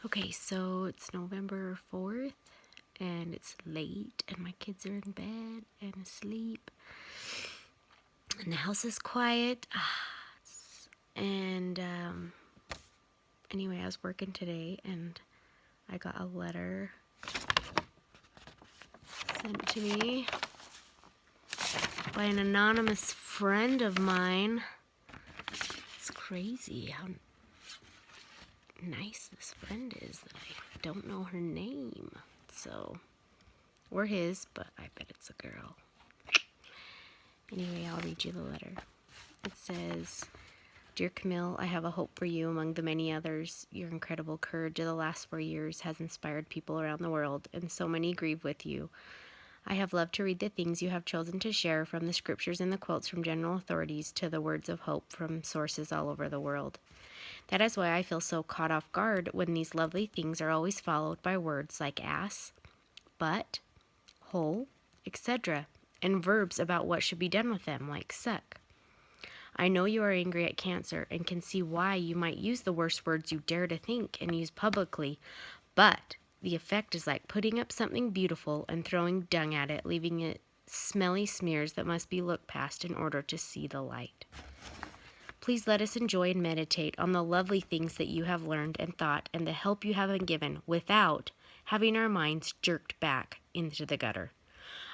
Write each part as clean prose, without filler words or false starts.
Okay, so it's November 4th and it's late and my kids are in bed and asleep and the house is quiet. And anyway, I was working today and I got a letter sent to me by an anonymous friend of mine. It's crazy how nice this friend is that I don't know her name. So, we're his, but I bet it's a girl. Anyway, I'll read you the letter. It says, "Dear Camille, I have a hope for you among the many others. Your incredible courage of the last 4 years has inspired people around the world, and so many grieve with you. I have loved to read the things you have chosen to share, from the scriptures and the quotes from general authorities to the words of hope from sources all over the world. That is why I feel so caught off guard when these lovely things are always followed by words like ass, but, whole, etc., and verbs about what should be done with them, like suck. I know you are angry at cancer and can see why you might use the worst words you dare to think and use publicly, but the effect is like putting up something beautiful and throwing dung at it, leaving it smelly smears that must be looked past in order to see the light. Please let us enjoy and meditate on the lovely things that you have learned and thought and the help you have been given without having our minds jerked back into the gutter.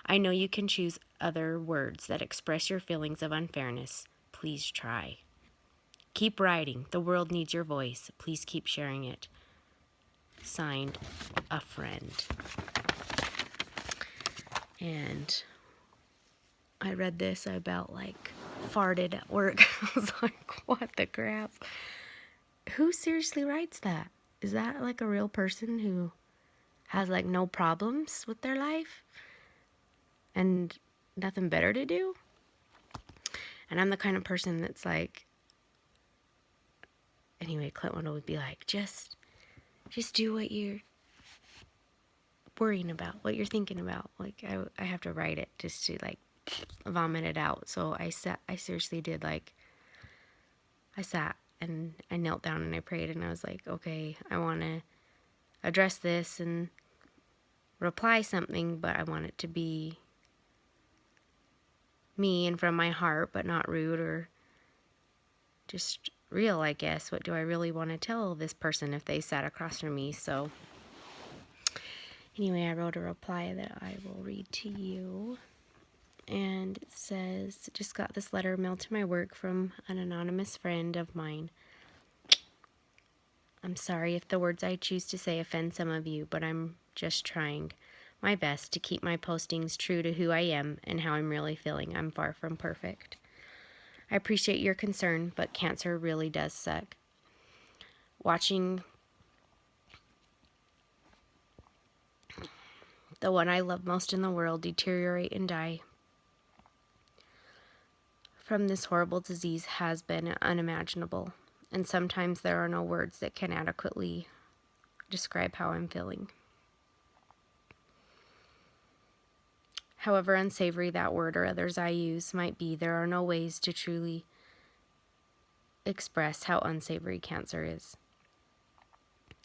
I know you can choose other words that express your feelings of unfairness. Please try. Keep writing. The world needs your voice. Please keep sharing it. Signed, a friend." And I read this, I about farted at work. I was like, what the crap? Who seriously writes that? Is that like a real person who has no problems with their life and nothing better to do? And I'm the kind of person that's anyway, Clint would always be like, just do what you're worrying about, what you're thinking about. I have to write it just to vomit it out. So I seriously did I sat and I knelt down and I prayed and I was like, okay, I want to address this and reply something, but I want it to be me and from my heart, but not rude or just real, I guess. What do I really want to tell this person if they sat across from me? So anyway, I wrote a reply that I will read to you. And it says, "Just got this letter mailed to my work from an anonymous friend of mine. I'm sorry if the words I choose to say offend some of you, but I'm just trying my best to keep my postings true to who I am and how I'm really feeling. I'm far from perfect. I appreciate your concern, but cancer really does suck. Watching the one I love most in the world deteriorate and die from this horrible disease has been unimaginable, and sometimes there are no words that can adequately describe how I'm feeling. However unsavory that word or others I use might be, there are no ways to truly express how unsavory cancer is.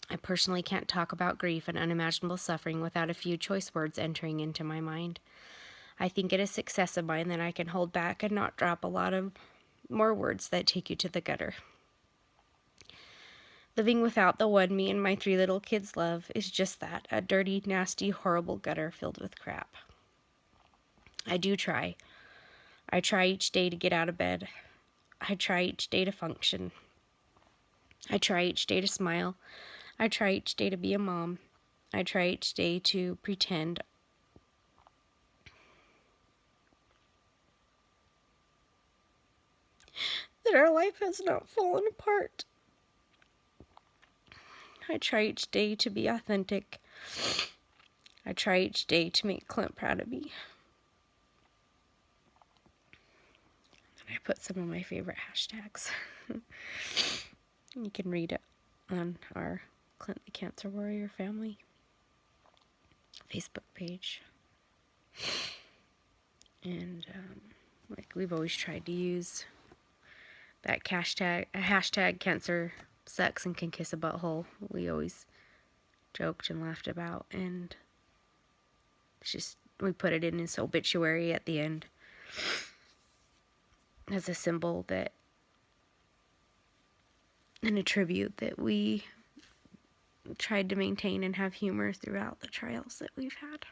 I personally can't talk about grief and unimaginable suffering without a few choice words entering into my mind. I think it is a success of mine that I can hold back and not drop a lot of more words that take you to the gutter. Living without the one me and my 3 little kids love is just that, a dirty, nasty, horrible gutter filled with crap. I do try. I try each day to get out of bed. I try each day to function. I try each day to smile. I try each day to be a mom. I try each day to pretend that our life has not fallen apart. I try each day to be authentic. I try each day to make Clint proud of me. And I put some of my favorite hashtags. You can read it on our Clint the Cancer Warrior family Facebook page. And we've always tried to use that hashtag cancer sucks and can kiss a butthole. We always joked and laughed about, and it's just, we put it in his obituary at the end as a symbol that, and a tribute that we tried to maintain and have humor throughout the trials that we've had.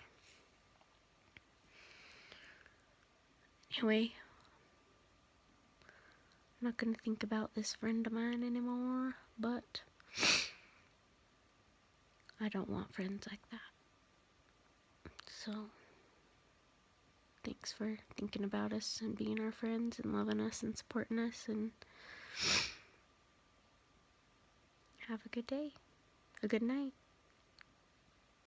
Anyway, I'm not going to think about this friend of mine anymore, but I don't want friends like that. So, thanks for thinking about us and being our friends and loving us and supporting us, and have a good day, a good night.